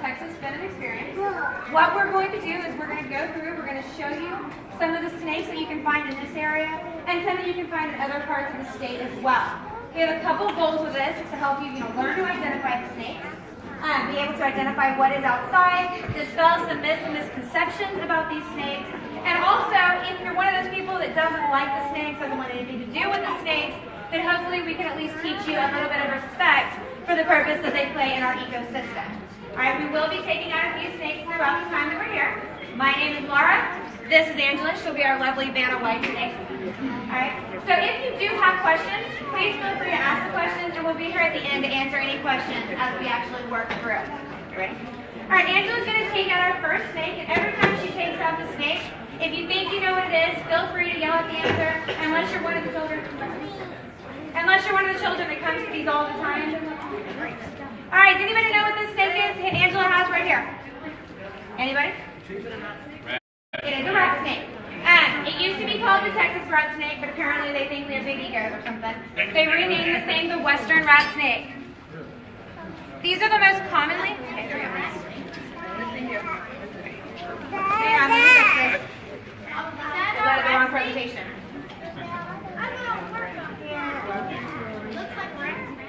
Texas Venom Experience. What we're going to do is we're going to go through, we're going to show you some of the snakes that you can find in this area and some that you can find in other parts of the state as well. We have a couple goals with this to help you, learn to identify the snakes, be able to identify what is outside, dispel some myths and misconceptions about these snakes, and also, if you're one of those people that doesn't like the snakes, doesn't want anything to do with the snakes, then hopefully we can at least teach you a little bit of respect for the purpose that they play in our ecosystem. All right, we will be taking out a few snakes throughout the time that we're here. My name is Laura. This is Angela. She'll be our lovely Vanna White today. All right, so if you do have questions, please feel free to ask the questions, and we'll be here at the end to answer any questions as we actually work through. You ready? All right, Angela's going to take out our first snake, and every time she takes out the snake, if you think you know what it is, feel free to yell at the answer, unless you're one of the children. Unless you're one of the children that comes to these all the time. All right, does anybody know what this snake is? Angela has right here. Anybody? It is a rat snake. It used to be called the Texas rat snake, but apparently they think we have big egos or something. They renamed this thing the Western rat snake. These are the most commonly... Hang on, let me fix this. Is that the wrong presentation?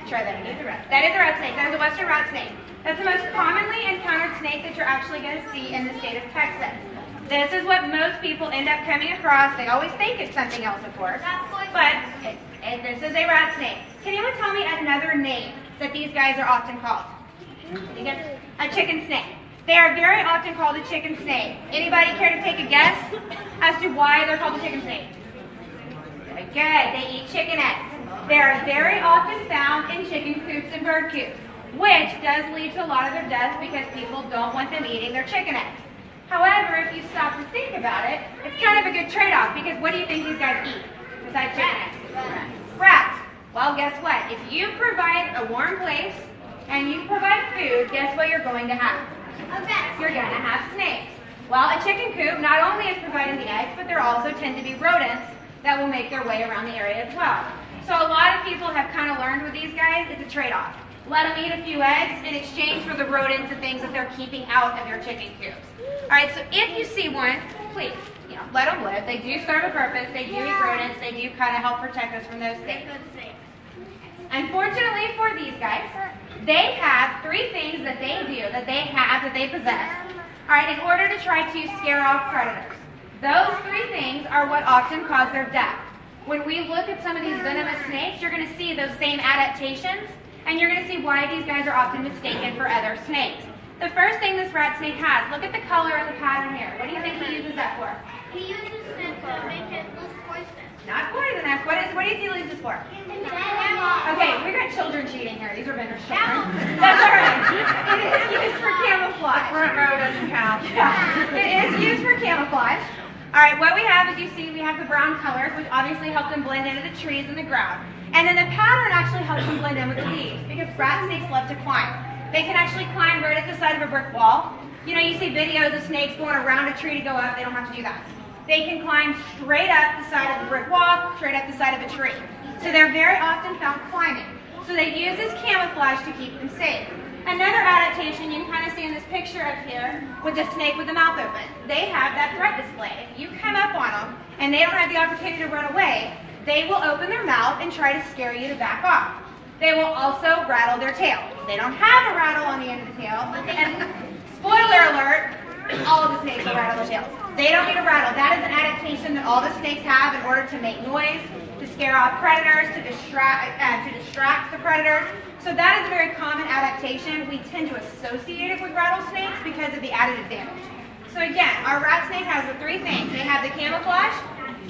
Try that. It is a rat. That is a rat snake. That is a Western rat snake. That's the most commonly encountered snake that you're actually going to see in the state of Texas. This is what most people end up coming across. They always think it's something else, of course. But this is a rat snake. Can anyone tell me another name that these guys are often called? A chicken snake. They are very often called a chicken snake. Anybody care to take a guess as to why they're called a chicken snake? Very good. They eat chicken eggs. They are very often found in chicken coops and bird coops, which does lead to a lot of their deaths because people don't want them eating their chicken eggs. However, if you stop to think about it, it's kind of a good trade-off, because what do you think these guys eat besides chicken eggs? Rats. Well, guess what? If you provide a warm place and you provide food, guess what you're going to have? You're going to have snakes. Well, a chicken coop not only is providing the eggs, but there also tend to be rodents that will make their way around the area as well. So a lot of people have kind of learned with these guys, it's a trade-off. Let them eat a few eggs in exchange for the rodents and things that they're keeping out of your chicken coops. All right, so if you see one, please, let them live. They do serve a purpose. They do eat rodents. They do kind of help protect us from those things. Unfortunately for these guys, they have three things that they do, that they possess, all right, in order to try to scare off predators. Those three things are what often cause their death. When we look at some of these venomous snakes, you're going to see those same adaptations, and you're going to see why these guys are often mistaken for other snakes. The first thing this rat snake has, look at the color of the pattern here. What do you think he uses that for? He uses it to make it look poisonous. Not poisonous. What do you use this for? Okay, we got children cheating here. These are vendors' children. That's all right. It is used for camouflage. Front row doesn't count. Yeah, it is used for camouflage. All right, what we have is, you see, we have the brown colors, which obviously help them blend into the trees and the ground. And then the pattern actually helps them blend in with the leaves, because rat snakes love to climb. They can actually climb right at the side of a brick wall. You see videos of snakes going around a tree to go up. They don't have to do that. They can climb straight up the side of the brick wall, straight up the side of a tree. So they're very often found climbing. So they use this camouflage to keep them safe. Another adaptation you can kind of see in this picture up here with the snake with the mouth open. They have that threat display. If you come up on them and they don't have the opportunity to run away, they will open their mouth and try to scare you to back off. They will also rattle their tail. They don't have a rattle on the end of the tail. And spoiler alert, all of the snakes will rattle their tails. They don't need a rattle. That is an adaptation that all the snakes have in order to make noise, to scare off predators, to distract the predators. So that is a very common adaptation. We tend to associate it with rattlesnakes because of the added advantage. So again, our rat snake has the three things. They have the camouflage,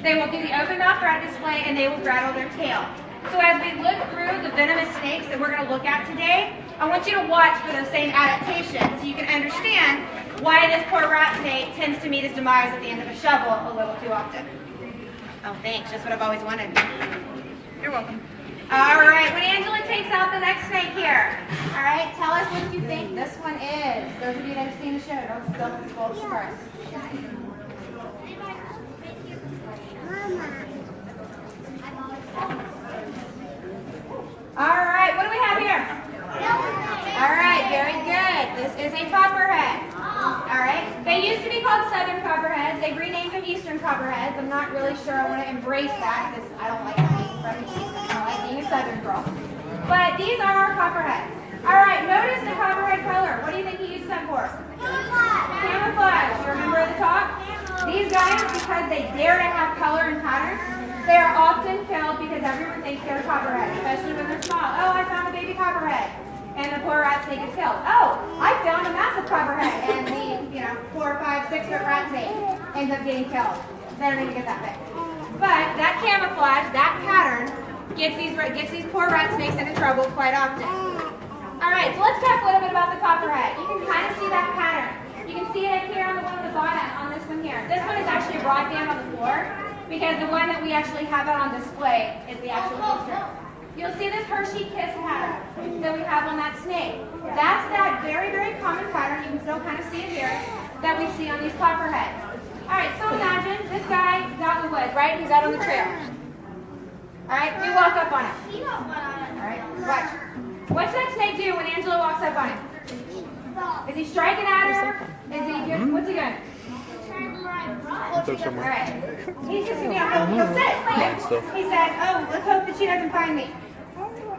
they will do the open mouth rat display, and they will rattle their tail. So as we look through the venomous snakes that we're going to look at today, I want you to watch for those same adaptations so you can understand why this poor rat snake tends to meet his demise at the end of a shovel a little too often. Oh, thanks. Just what I've always wanted. You're welcome. All right. When Angela takes out the next snake here, all right, tell us what you think this one is. Those of you that have seen the show, don't spoil the surprise. All right. What do we have here? All right. Very good. This is a copperhead. All right. They used to be called southern copperheads. They renamed them eastern copperheads. I'm not really sure I want to embrace that because I don't like being from the east. I like being a southern girl. But these are our copperheads. All right. Notice the copperhead color. What do you think he uses them for? Camouflage. You remember at the top? These guys, because they dare to have color and pattern, they are often killed because everyone thinks they're copperheads, especially when they're small. Oh, I found a baby copperhead. And the poor rat snake is killed. Oh, I found a massive copperhead. And the 4, 5, 6 foot rat snake ends up getting killed. They don't even get that big. But that camouflage, that pattern, gets these poor rat snakes into trouble quite often. All right, so let's talk a little bit about the copperhead. You can kind of see that pattern. You can see it here on the one at the bottom, on this one here. This one is actually a broadband on the floor because the one that we actually have out on display is the actual poster. You'll see this Hershey kiss pattern that we have on that snake. That's that very, very common pattern. You can still kind of see it here that we see on these copperheads. All right, so imagine this guy is out in the woods, right? He's out on the trail. All right, we walk up on him. All right, watch. What's that snake do when Angela walks up on him? Is he striking at her? Is he good? What's he doing? All right. He's just he'll sit. He says, "Oh, let's hope that she doesn't find me."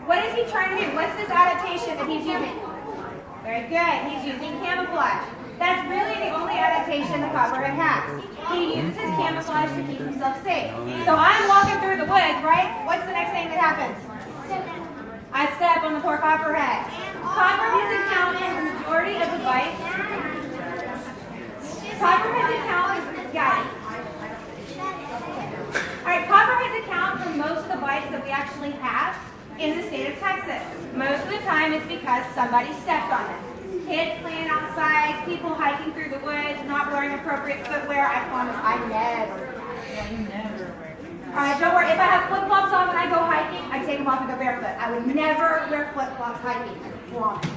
What is he trying to do? What's this adaptation that he's using? Very good. He's using camouflage. That's really the only adaptation the copperhead has. He uses his camouflage to keep himself safe. So I'm walking through the woods, right? What's the next thing that happens? I step on the poor copperhead. Copperheads account for the majority of the bites. Copperheads account Copperheads account for most of the bites that we actually have in the state of Texas. Most of the time it's because somebody stepped on them. Kids playing outside, people hiking through the woods, not wearing appropriate footwear. I promise I never. Alright, don't worry. If I have flip-flops on when I go hiking, I take them off and go barefoot. I would never wear flip-flops hiking. I promise.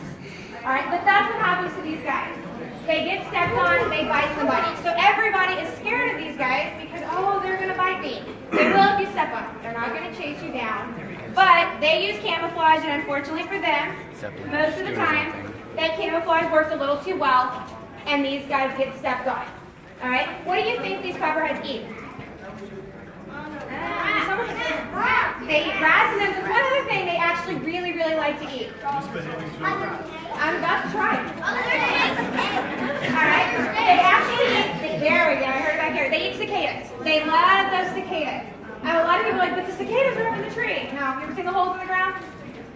Alright, but that's what happens to these guys. They get stepped on and they bite somebody. So everybody is scared of these guys because, oh, they're going to bite me. They will if you step on them. They're not going to chase you down. But they use camouflage, and unfortunately for them, most of the time, that camouflage works a little too well, and these guys get stepped on. Alright, what do you think these copperheads eat? They eat rats, and then there's one other thing they actually really, really like to eat. I'm about to try. Alright, they actually eat, there we go, I heard it back here. They eat cicadas. They love those cicadas. A lot of people are like, but the cicadas are up in the tree. Now, have you ever seen the holes in the ground?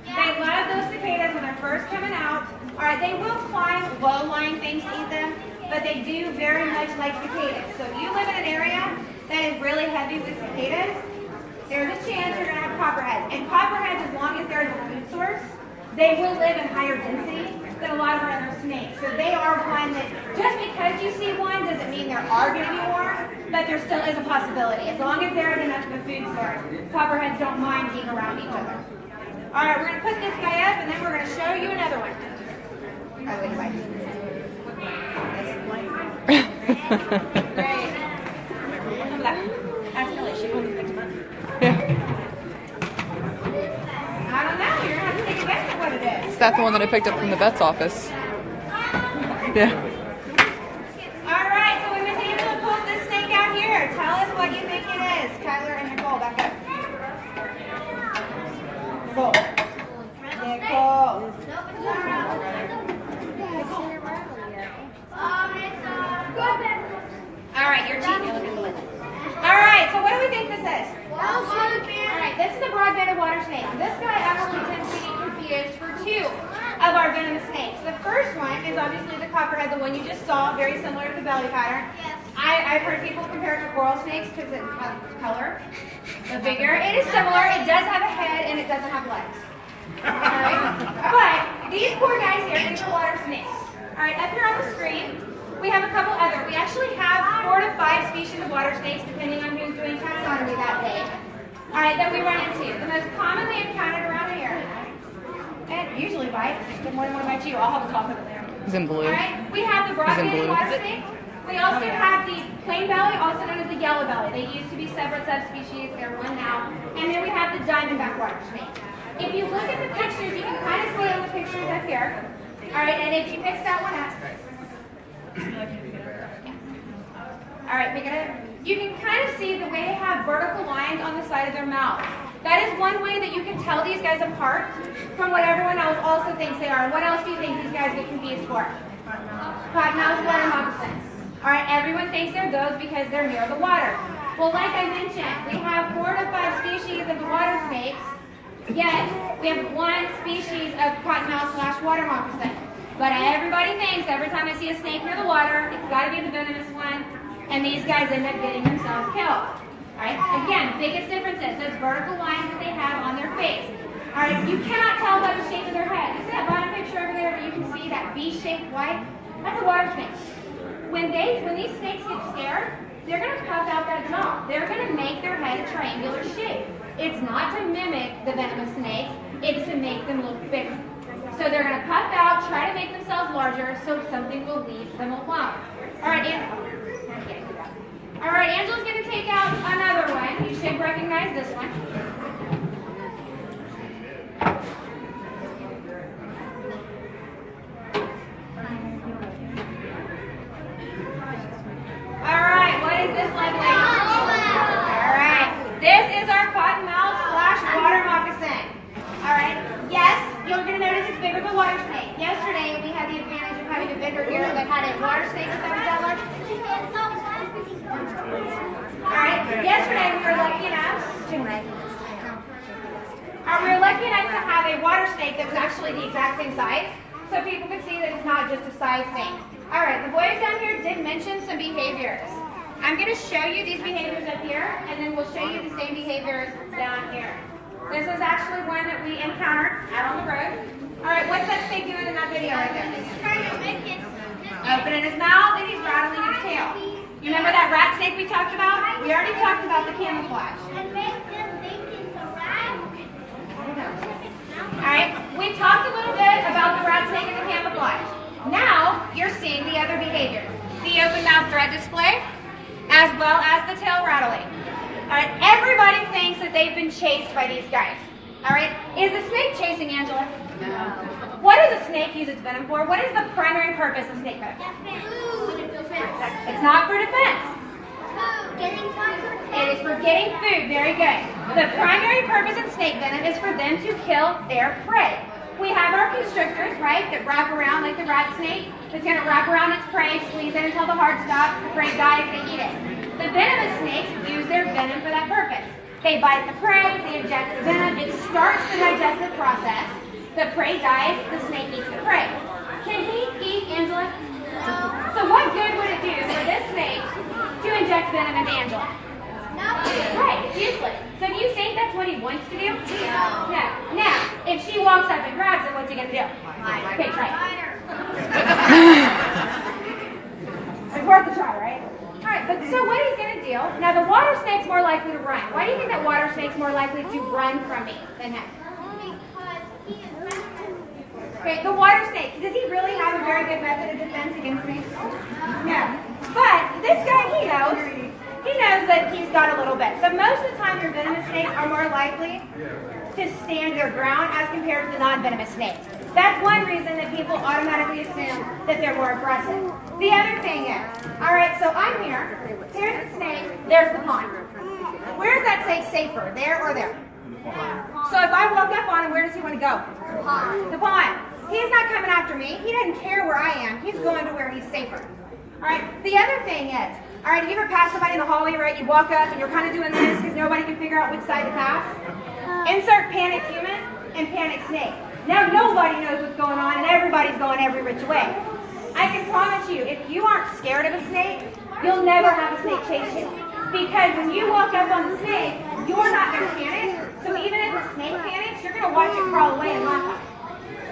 They love those cicadas when they're first coming out. Alright, they will climb low-lying things to eat them, but they do very much like cicadas. So if you live in an area that is really heavy with cicadas, there's a chance you're going to have copperheads. And copperheads, as long as there is a food source, they will live in higher density than a lot of our other snakes. So they are one that, just because you see one doesn't mean there are going to be more, but there still is a possibility. As long as there is enough of a food source, copperheads don't mind being around each other. All right, we're going to put this guy up, and then we're going to show you another one. Oh, wait, wait. Great. Look at that. Ask Ellie. She probably picked him up. I don't know. You're going to have to take a guess at what it is. Is that the one that I picked up from the vet's office? Yeah. All right, so when Miss Angela pulls this snake out here, tell us what you think it is. Tyler and Nicole, back up. Nicole. Nicole. All right, you're cheating. Look at the lid. All right, so what do we think this is? All right, this is a broad-banded water snake. This guy actually tends to get confused for two of our venomous snakes. The first one is obviously the copperhead, the one you just saw, very similar to the belly pattern. I've heard people compare it to coral snakes because it has color, the bigger. It is similar. It does have a head and it doesn't have legs. All right, but these poor guys here, these are water snakes. All right, up here on the screen, we have a couple other. We actually have 4 to 5 species of water snakes, depending on who's doing taxonomy that day. All right, that we run into. The most commonly encountered around here, and usually bites. If more than one bite you, I'll have a cough over there. He's in blue. All right, we have the broad-banded water snake. We also have the plain belly, also known as the yellow belly. They used to be separate subspecies. They're one now. And then we have the diamondback water snake. If you look at the pictures, you can kind of see on the pictures up here All right, and if you mix that one up. All right, pick it up. You can kind of see the way they have vertical lines on the side of their mouth. That is one way that you can tell these guys apart from what everyone else also thinks they are. What else do you think these guys get confused for? Cottonmouths, water moccasins. All right, everyone thinks they're those because they're near the water. Well, like I mentioned, we have 4 to 5 species of the water snakes, yet we have 1 species of cottonmouth/water moccasin. But everybody thinks every time I see a snake near the water, it's got to be the venomous one, and these guys end up getting themselves killed. All right, again, biggest difference is those vertical lines that they have on their face. All right, you cannot tell by the shape of their head. You see that bottom picture over there where you can see that V-shaped white? That's a water snake. When these snakes get scared, they're going to puff out that jaw. They're going to make their head a triangular shape. It's not to mimic the venomous snakes, it's to make them look bigger. So they're going to puff out, try to make themselves larger, so something will leave them alone. All right, Angela's going to take out another one. You should recognize this one. All right, what is this lovely? All right, this is our cottonmouth/water moccasin. All right, yes, you're going to notice it's bigger than water snake. Yesterday, we had the advantage of having a vendor here that had a water snake that was that large. All right, yesterday we were lucky enough to have a water snake that was actually the exact same size, so people could see that it's not just a size thing. All right, the boys down here did mention some behaviors. I'm going to show you these behaviors up here, and then we'll show you the same behaviors down here. This is actually one that we encountered out on the road. All right, what's that snake doing in that video right there? Opening his mouth and he's rattling his tail. You remember that rat snake we talked about? We already talked about the camouflage. All right, we talked a little bit about the rat snake and the camouflage. Now, you're seeing the other behavior. The open mouth threat display, as well as the tail rattling. All right, everybody thinks that they've been chased by these guys. All right, is the snake chasing Angela? No. What does a snake use its venom for? What is the primary purpose of snake venom? It's not for defense. It is for getting food. Very good. The primary purpose of snake venom is for them to kill their prey. We have our constrictors, right, that wrap around like the rat snake. It's going to wrap around its prey, squeeze it until the heart stops, the prey dies, they eat it. The venomous snakes use their venom for that purpose. They bite the prey, they inject the venom, it starts the digestive process. The prey dies, the snake eats the prey. Can he eat Angela? No. So what good would it do for this snake to inject venom into Angela? No. Right, it's useless. So do you think that's what he wants to do? No. No. Now, if she walks up and grabs it, what's he going to do? Okay, try it. It's worth a try, right? All right, but so what he's going to do, now the water snake's more likely to run. Why do you think that water snake's more likely to run from me than him? Okay, the water snake, does he really have a very good method of defense against me? No. But this guy, he knows that he's got a little bit. So most of the time your venomous snakes are more likely to stand their ground as compared to the non-venomous snakes. That's one reason that people automatically assume that they're more aggressive. The other thing is, all right, so I'm here, here's the snake, there's the pond. Where does that snake safer, there or there? So if I walk up on him, where does he want to go? The pond. The pond. He's not coming after me. He doesn't care where I am. He's going to where he's safer. All right, the other thing is, all right, have you ever passed somebody in the hallway, right? You walk up and you're kind of doing this because nobody can figure out which side to pass. Insert panic human and panic snake. Now nobody knows what's going on and everybody's going every which way. I can promise you, if you aren't scared of a snake, you'll never have a snake chase you. Because when you walk up on the snake, you're not going to panic. So even if the snake panics, you're going to watch it crawl away and laugh.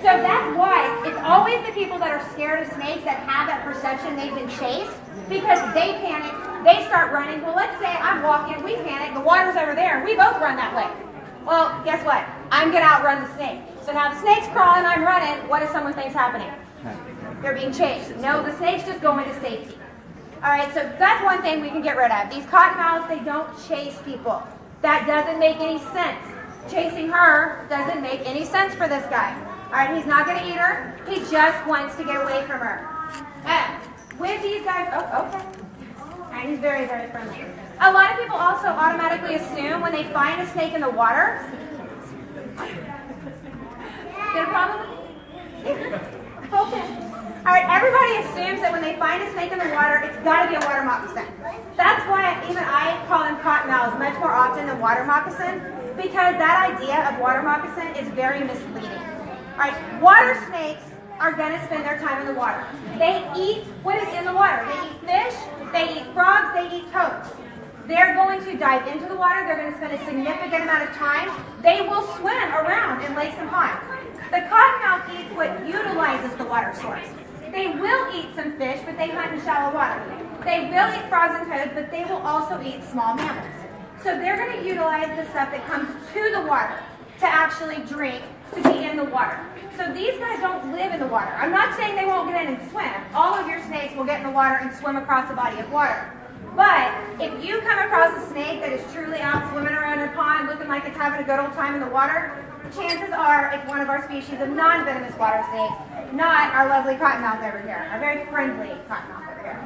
So that's why it's always the people that are scared of snakes that have that perception they've been chased, because they panic, they start running. Well, let's say I'm walking, we panic, the water's over there, and we both run that way. Well, guess what? I'm going to outrun the snake. So now the snake's crawling, I'm running. What if someone thinks happening? They're being chased. No, the snake's just going to safety. All right, so that's one thing we can get rid of. These cottonmouths, they don't chase people. That doesn't make any sense. Chasing her doesn't make any sense for this guy. All right, he's not going to eat her. He just wants to get away from her. With these guys, oh, okay. All right, he's very, very friendly. A lot of people also automatically assume when they find a snake in the water. Get a problem? Okay. All right, everybody assumes that when they find a snake in the water, it's got to be a water moccasin. That's why even I call them cottonmouths much more often than water moccasin, because that idea of water moccasin is very misleading. All right, water snakes are going to spend their time in the water. They eat what is in the water. They eat fish, they eat frogs, they eat toads. They're going to dive into the water. They're going to spend a significant amount of time. They will swim around in lakes and ponds. The cottonmouth eats what utilizes the water source. They will eat some fish, but they hunt in shallow water. They will eat frogs and toads, but they will also eat small mammals. So they're going to utilize the stuff that comes to the water to actually drink, to be in the water. So these guys don't live in the water. I'm not saying they won't get in and swim. All of your snakes will get in the water and swim across a body of water. But if you come across a snake that is truly out swimming around in a pond looking like it's having a good old time in the water, chances are it's one of our species of non-venomous water snakes, not our lovely cottonmouth over here, our very friendly cottonmouth over here.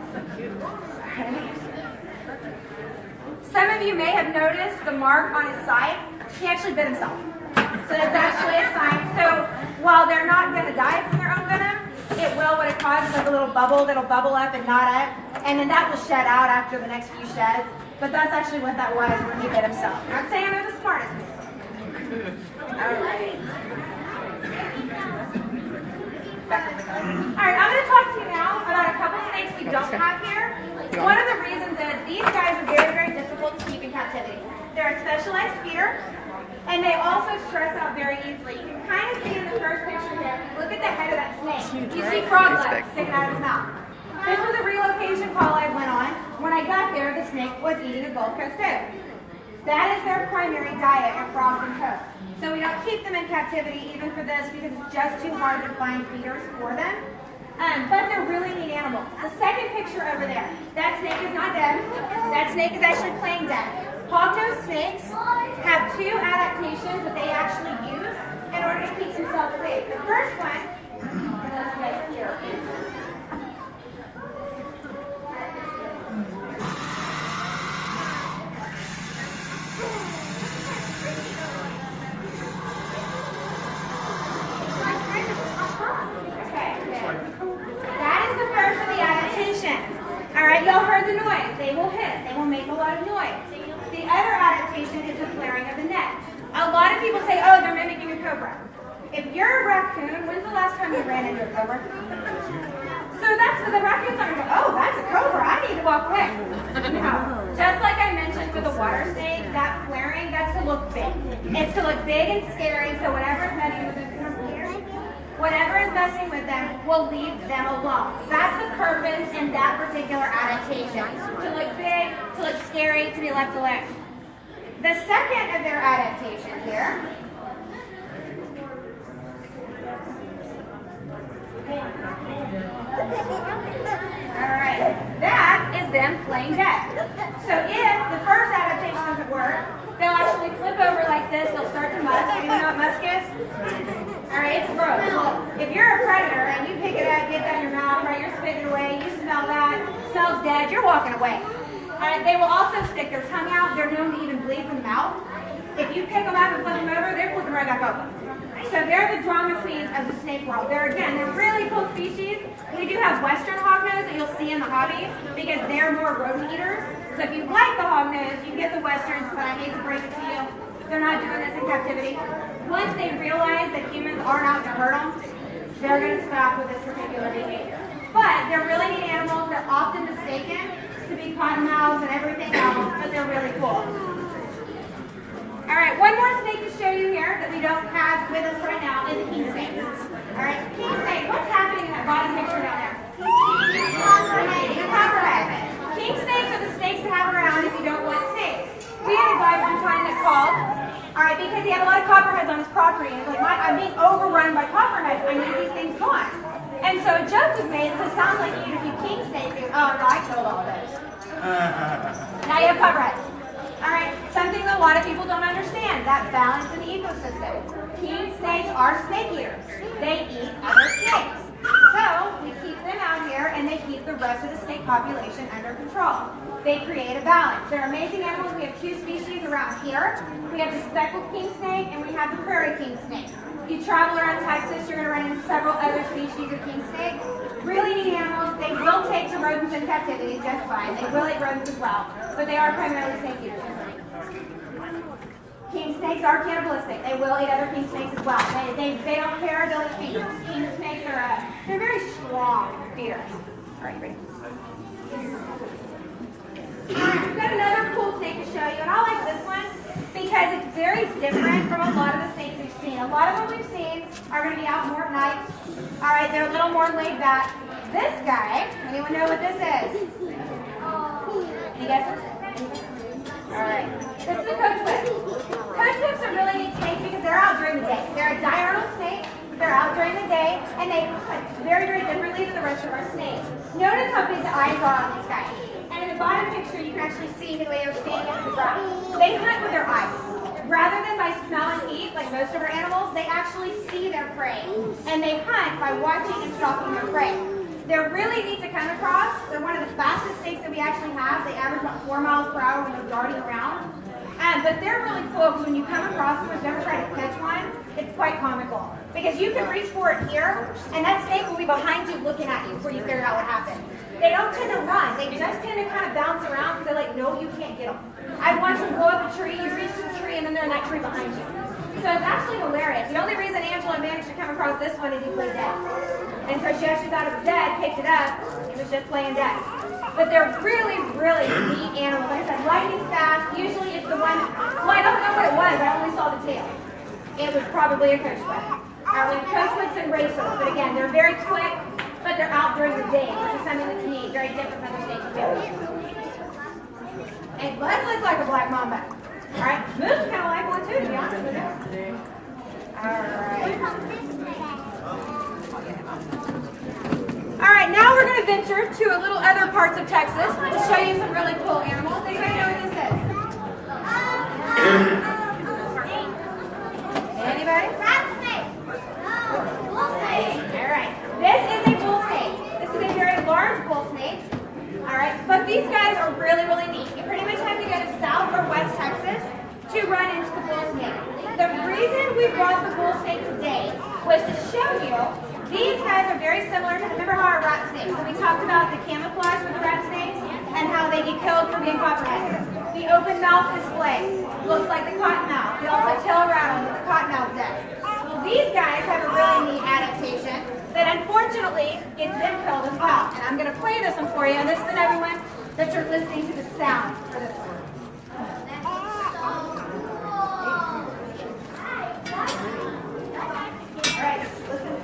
Some of you may have noticed the mark on his side. He actually bit himself. So that's actually a sign. So while they're not going to die from their own venom, it will, what it causes, like a little bubble that'll bubble up and knot up, and then that will shed out after the next few sheds. But that's actually what that was when he bit himself. I'm not saying they're the smartest people. All right. All right, I'm going to talk to you now about a couple snakes we don't have here. One of the reasons is these guys are very, very difficult to keep in captivity. They're a specialized feeder, and they also stress out very easily. You can kind of see in the first picture here, look at the head of that snake. You see frog legs sticking out of his mouth. This was a relocation call I went on. When I got there, the snake was eating a Gold Coast toad. That is their primary diet, are frogs and toads. So we don't keep them in captivity even for this because it's just too hard to find feeders for them. But they're really neat animals. The second picture over there, that snake is not dead. That snake is actually playing dead. Hognose snakes have two adaptations that they actually use in order to keep themselves safe. The first one, y'all heard the noise. They will hiss. They will make a lot of noise. The other adaptation is the flaring of the neck. A lot of people say, oh, they're mimicking a cobra. If you're a raccoon, when's the last time you ran into a cobra? So that's the raccoons are going to go, oh, that's a cobra. I need to walk away. No. Just like I mentioned for the water snake, that flaring, that's to look big. It's to look big and scary, so whatever is messing with them, will leave them alone. That's the purpose in that particular adaptation. To look big, to look scary, to be left alone. The second of their adaptations here Alright, that is them playing dead. So if the first adaptation doesn't work, they'll actually flip over like this, they'll start to musk. You know what musk is? Alright, it's gross. If you're a predator and you pick it up, get down your mouth, right, you're spitting it away, you smell that, it smells dead, you're walking away. Alright, they will also stick their tongue out, they're known to even bleed from the mouth. If you pick them up and flip them over, they're flipping right back open. So they're the drama queens of the snake world. They're really cool species. We do have western hognose that you'll see in the hobby because they're more rodent eaters. So if you like the hognose, you can get the westerns, but I hate to break it to you, they're not doing this in captivity. Once they realize that humans aren't out to hurt them, they're going to stop with this particular behavior. But they're really neat animals. They're often mistaken to be cottonmouths and everything else, but they're really cool. Alright, one more snake to show you here that we don't have with us right now is a king snake. Alright, king snake, what's happening in that bottom picture down there? Copperhead. King snakes are the snakes to have around if you don't want snakes. We had a guy one time that called, alright, because he had a lot of copperheads on his property, and he's like, I'm being overrun by copperheads, I need these things gone. And so a joke was made that sounds like you eat a few king snakes. Oh no, I killed all of those. Now you have copperheads. Alright, some thing that a lot of people don't understand, that balance in the ecosystem. King snakes are snake eaters. They eat other snakes. So we keep them out here and they keep the rest of the snake population under control. They create a balance. They're amazing animals. We have two species around here. We have the speckled king snake and we have the prairie king snake. If you travel around Texas, you're going to run into several other species of king snake. Really neat animals. They will take to rodents in captivity just fine. They will eat rodents as well, but they are primarily snake eaters. King snakes are cannibalistic. They will eat other king snakes as well. They don't care. They'll eat feeders. King snakes are they're very strong feeders. All right, ready? Alright, we've got another cool snake to show you, and I like this one because it's very different from a lot of the snakes we've seen. A lot of them we've seen are going to be out more at night. Alright, they're a little more laid back. This guy, anyone know what this is? Any guesses? Alright, this is a coach whip. Coach whips are really neat snakes because they're out during the day. They're a diurnal snake. They're out during the day, and they hunt very, very differently than the rest of our snakes. Notice how big the eyes are on this guy. And in the bottom picture, you can actually see the way they're standing on the ground. They hunt with their eyes. Rather than by smell and eat, like most of our animals, they actually see their prey. And they hunt by watching and stalking their prey. They're really neat to come across. They're one of the fastest snakes that we actually have. They average about 4 miles per hour when they're darting around. But they're really cool because when you come across them, if you've ever tried to catch one, it's quite comical. Because you can reach for it here, and that snake will be behind you looking at you before you figure out what happened. They don't tend to run. They just tend to kind of bounce around because they're like, no, you can't get them. I watch them go up a tree, you reach to the tree, and then they're in that tree behind you. So it's actually hilarious. The only reason Angela managed to come across this one is he played dead. And so she actually thought it was dead, picked it up, and was just playing dead. But they're really, really neat animals. Like I said, lightning fast. Usually it's the one, well, I don't know what it was. I only saw the tail. It was probably a coach whip. We have coach whips and racers, but again, they're very quick, but they're out during the day, which is something that's neat, very different from other snakes too. And Buzz looks like a black mamba. All right, Moose kind of like one too, to be honest with you. All right, now we're going to venture to a little other parts of Texas to show you some really cool animals. Anybody know what this is? Anybody? Rattlesnake. Bull snake. All right. This is a bull snake. This is a very large bull snake. All right. But these guys are really, really neat. You pretty much have to go to South or West Texas to run into the bull snake. The reason we brought the bull snake today was to show you these guys are very similar to, remember how our rat snakes, so we talked about the camouflage with the rat snakes and how they get killed for being copperheaded. The open mouth display looks like the cottonmouth. They also tail rattle that the cottonmouth does. Well, these guys have a really neat adaptation that unfortunately gets them killed as well. And I'm going to play this one for you, and this is everyone that you're listening to the sound for this one. All right, listen.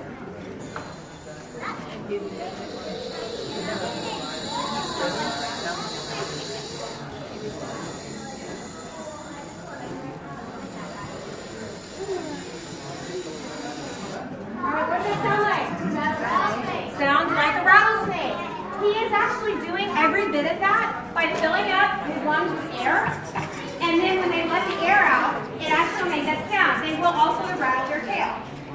What does it sound like? Sounds like a rattlesnake. He is actually doing every bit of that by filling up his lungs with air. And then when they let the air out, it actually makes that sound. They will also rattle your tail.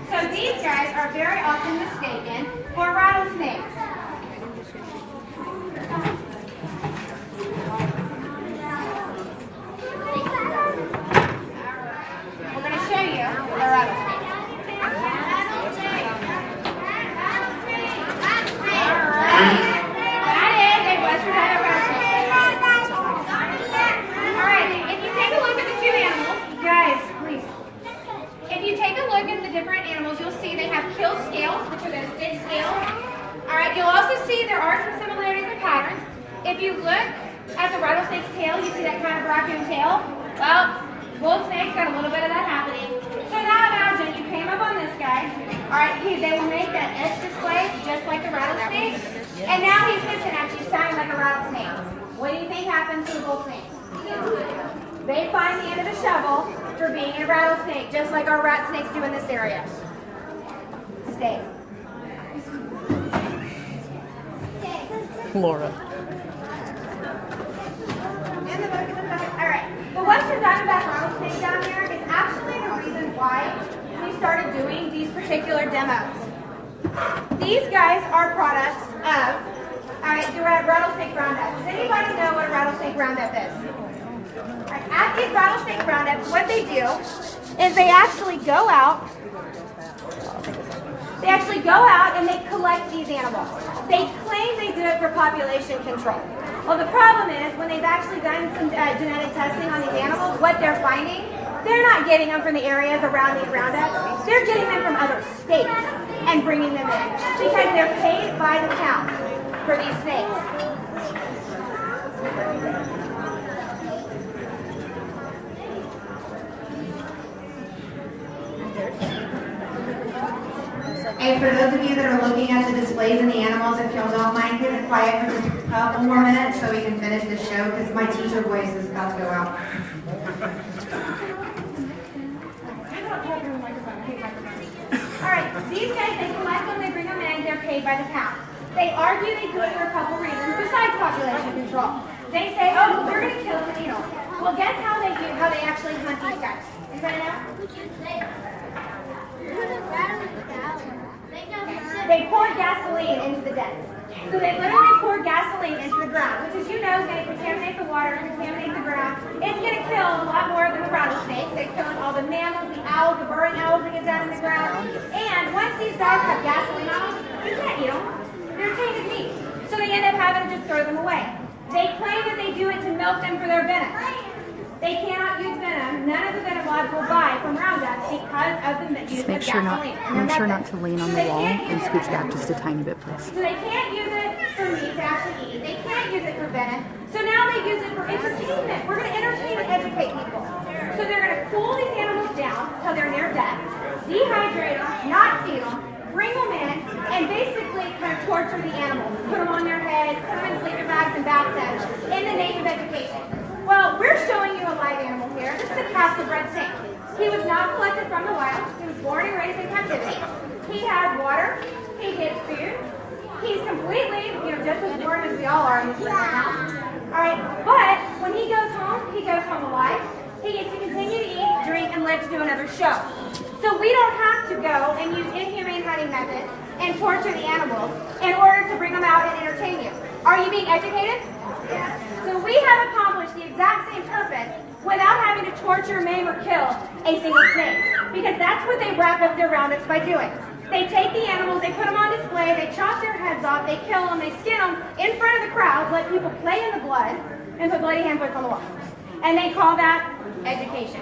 So these guys are very often mistaken for rattlesnakes. We're going to show you a rattlesnake. Different animals, you'll see they have kill scales, which are those big scales. Alright, you'll also see there are some similarities in patterns. If you look at the rattlesnake's tail, you see that kind of raccoon tail. Well, bull snake's got a little bit of that happening. So now imagine you came up on this guy. Alright, they will make that edge display just like the rattlesnake. And now he's hissing at you, sounding like a rattlesnake. What do you think happens to the bull snake? They find the end of the shovel for being a rattlesnake, just like our rat snakes do in this area. Stay. Laura. In the back, in the back. All right. But what Western diamondback rattlesnake down here is actually the reason why we started doing these particular demos. These guys are products of rattlesnake roundup. Does anybody know what a rattlesnake roundup is? Right, at these rattlesnake roundups, what they do is they actually go out. And they collect these animals. They claim they do it for population control. Well, the problem is when they've actually done some genetic testing on these animals, what they're finding, they're not getting them from the areas around these roundups. They're getting them from other states and bringing them in because they're paid by the pound for these snakes. And for those of you that are looking at the displays and the animals, if y'all don't mind, get it quiet for just a couple more minutes so we can finish the show because my teacher voice is about to go out. Alright, these guys, they collect them, they bring them in, they're paid by the pound. They argue they do it for a couple reasons besides population control. They say, oh, we're going to kill them and eat them. Well, guess how they actually hunt these guys? Anybody know? They pour gasoline into the den. So they literally pour gasoline into the ground, which as you know is going to contaminate the water, contaminate the ground. It's going to kill a lot more than the rattlesnake. They're killing all the mammals, the owls, the burrowing owls that get down in the ground. And once these guys have gasoline on them, you can't eat them. They're tainted meat. So they end up having to just throw them away. They claim that they do it to milk them for their venom. They cannot use venom. None of the venom laws will buy from Roundup because of the use of gasoline. Make sure not to lean on the wall and scooch back just a tiny bit, please. So they can't use it for meat to actually eat. They can't use it for venom. So now they use it for entertainment. We're going to entertain and educate people. So they're going to cool these animals down until they're near death, dehydrate them, not feed them, bring them in, and basically kind of torture the animals. Put them on their heads, put them in sleeping bags and bathtubs in the name of education. Well, we're showing you a live animal here. This is a captive red snake. He was not collected from the wild. He was born and raised in captivity. He had water. He gets food. He's completely, just as bored as we all are in this room right now. All right, but when he goes home alive. He gets to continue to eat, drink, and live to do another show. So we don't have to go and use inhumane hunting methods and torture the animals in order to bring them out and entertain you. Are you being educated? Yes. So we have accomplished the exact same purpose without having to torture, maim, or kill a single snake. Because that's what they wrap up their roundups by doing. They take the animals, they put them on display, they chop their heads off, they kill them, they skin them in front of the crowd, let people play in the blood, and put bloody handprints on the wall. And they call that education.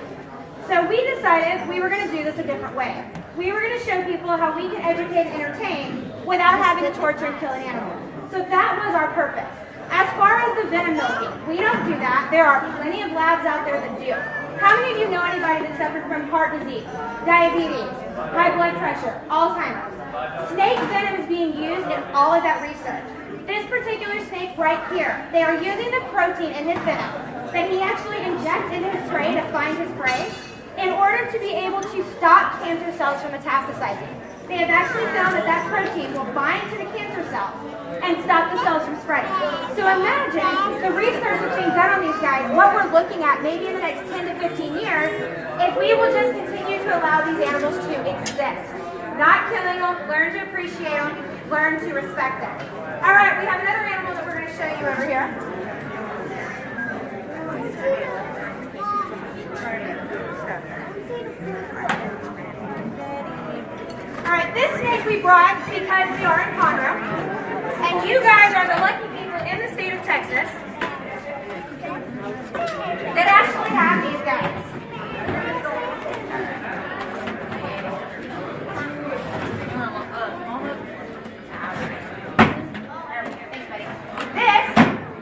So we decided we were going to do this a different way. We were going to show people how we can educate and entertain without having to torture and kill an animal. So that was our purpose. As far as the venom milking, we don't do that. There are plenty of labs out there that do. How many of you know anybody that suffers from heart disease, diabetes, high blood pressure, Alzheimer's? Snake venom is being used in all of that research. This particular snake right here, they are using the protein in his venom that he actually injects into his prey to find his prey in order to be able to stop cancer cells from metastasizing. They have actually found that that protein will bind to the cancer cells and stop the cells from spreading. So imagine the research that's being done on these guys, what we're looking at maybe in the next 10 to 15 years, if we will just continue to allow these animals to exist. Not killing them, learn to appreciate them, learn to respect them. All right, we have another animal that we're going to show you over here. All right, this snake we brought because we are in Conroe, and you guys are the lucky people in the state of Texas that actually have these guys. This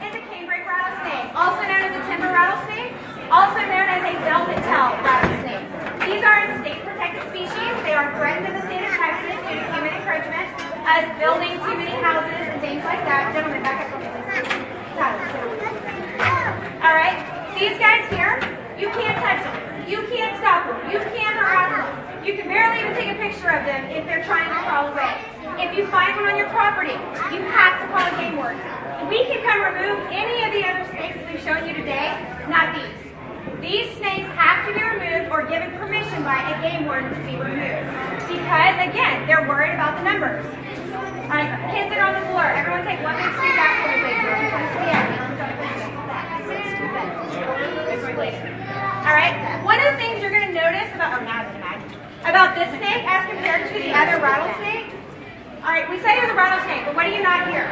is a canebrake rattlesnake, also known as a timber rattlesnake, also known as a velvet tail rattlesnake. These are a state-protected species. They are threatened in the state of Texas due to human encroachment, us building too many houses and things like that. Gentlemen, back up. All right, these guys here, you can't touch them. You can't stop them. You can't harass them. You can barely even take a picture of them if they're trying to crawl away. If you find one on your property, you have to call a game warden. We can come remove any of the other snakes that we've shown you today, not these. These snakes have to be removed or given permission by a game warden to be removed. Because, again, they're worried about the numbers. All right, kids that are on the floor, everyone take one big step back for me, please. All right, one of the things you're going to notice about this snake as compared to the other rattlesnake. All right, we say there's a rattlesnake, but what do you not hear?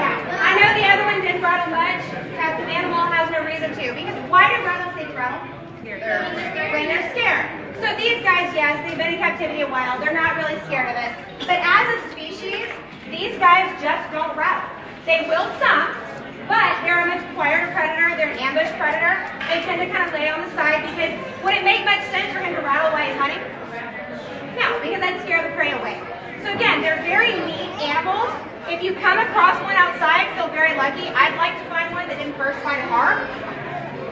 Yeah, I know the other one didn't rattle much. That the animal has no reason to. Because why do rattlesnakes rattle? When they're scared. So these guys, yes, they've been in captivity a while. They're not really scared of us. But as a species, these guys just don't rattle. They will some, but they're a much quieter predator. They're an ambush predator. They tend to kind of lay on the side because would it make much sense for him to rattle while he's hunting? No, because that'd scare the prey away. So again, they're very neat animals. If you come across one outside, feel very lucky. I'd like to find one that didn't first find it hard.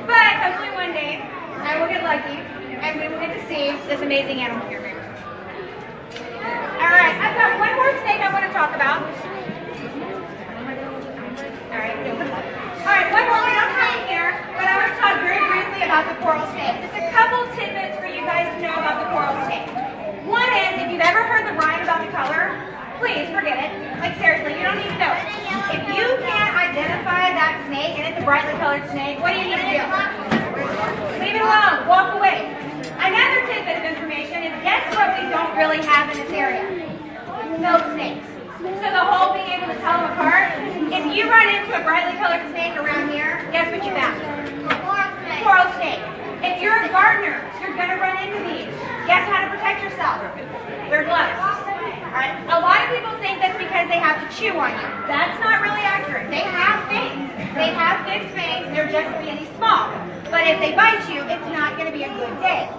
But hopefully one day, I will get lucky and we will get to see this amazing animal here. Alright, I've got one more snake I want to talk about. Alright, one more we don't have here, but I want to talk very briefly about the coral snake. Just a couple tidbits for you guys to know about the coral snake. One is, if you've ever heard the rhyme about the color, please forget it. Like seriously, you don't need to know it. If you can't identify that snake and it's a brightly colored snake, what do you need to do? Leave it alone. Walk away. Another tidbit of information is guess what we don't really have in this area? Milk snakes. So the whole being able to tell them apart, if you run into a brightly colored snake around here, guess what you found? Coral snake. If you're a gardener, you're going to run into these. Guess how to protect yourself? Wear gloves. Alright? A lot of people think that's because they have to chew on you. That's not really accurate. They have fangs. They have fixed fangs. They're just really small. But if they bite you, it's not going to be a good day.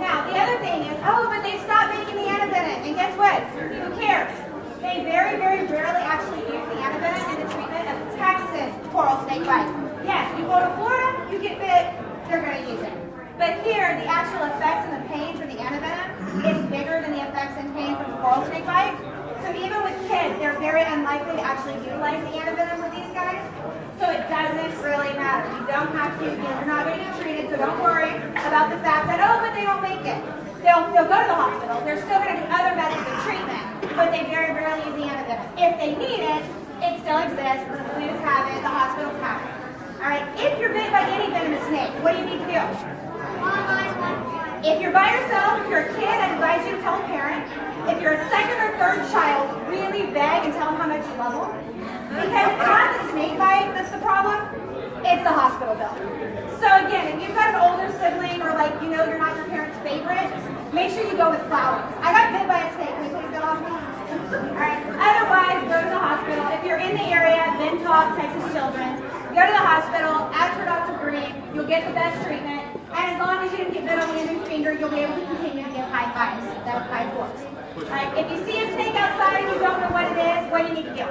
Now, the other thing is, oh, but they stopped making the antivenom. And guess what? Who cares? They very, very rarely actually use the antivenom in the treatment of Texas coral snake bites. Yes, you go to Florida, you get bit, they're going to use it. But here, the actual effects and the pain from the antivenom is bigger than the effects and pain from the coral snake bite. So even with kids, they're very unlikely to actually utilize the antivenom with these guys. So it doesn't really matter. You don't have to, you're not going to get treated, so don't worry about the fact that, oh, but they don't make it. They'll go to the hospital. There's still going to be other methods of treatment, but they very rarely use the antivenom. If they need it, it still exists. The zoos have it, the hospitals have it. All right, if you're bit by any venomous snake, what do you need to do? If you're by yourself, if you're a kid, I'd advise you to tell a parent. If you're a second or third child, really beg and tell them how much you love them. Because it's not the snake bite that's the problem, it's the hospital bill. So again, if you've got an older sibling or like you know you're not your parent's favorite, make sure you go with flowers. I got bit by a snake, can we please go to the hospital? Alright, otherwise go to the hospital. If you're in the area, then talk Texas Children. Go to the hospital, ask for Dr. Green, you'll get the best treatment. And as long as you didn't get bit on the end of your finger, you'll be able to continue to give high fives. That's high fours. Alright, if you see a snake outside and you don't know what it is, what do you need to do?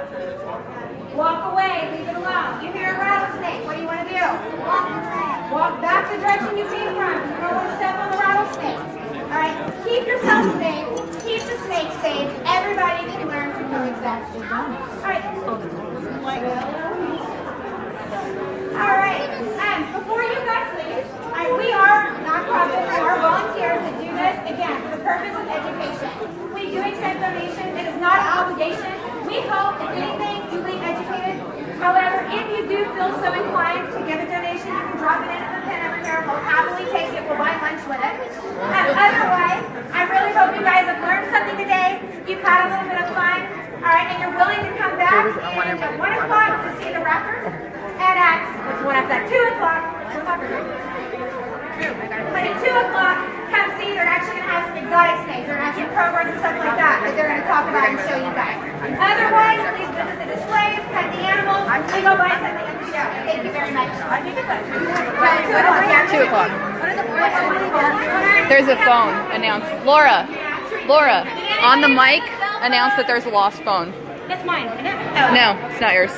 Walk away, leave it alone. You hear a rattlesnake, what do you want to do? Walk away. Walk back the direction you came from. You don't want to step on the rattlesnake. Alright, keep yourself safe, keep the snake safe. Everybody can learn to coexist. Alright. Alright, before you guys leave, we are nonprofit, we are volunteers that do this, again, for the purpose of education. We do accept donations, it is not an obligation. We hope, if anything, you leave educated. However, if you do feel so inclined to give a donation, you can drop it into the pen over here. We'll happily take it, we'll buy lunch with it. Otherwise, I really hope you guys have learned something today. You've had a little bit of fun, alright, and you're willing to come back at 1 o'clock to see the raptors. And at, what's one after that? 2 o'clock. 2 o'clock or 3? But at 2 o'clock, come see, they're actually going to have some exotic snakes. They're going to have some programs and stuff like that they're going to talk about and show you guys. Otherwise, please visit the displays, pet the animals, and go buy something at the show. Thank you very much. I think it's at 2 o'clock. Yeah, 2 o'clock. There's a phone announced. Laura, on the mic, announce that there's a lost phone. That's mine, isn't it? No, it's not yours.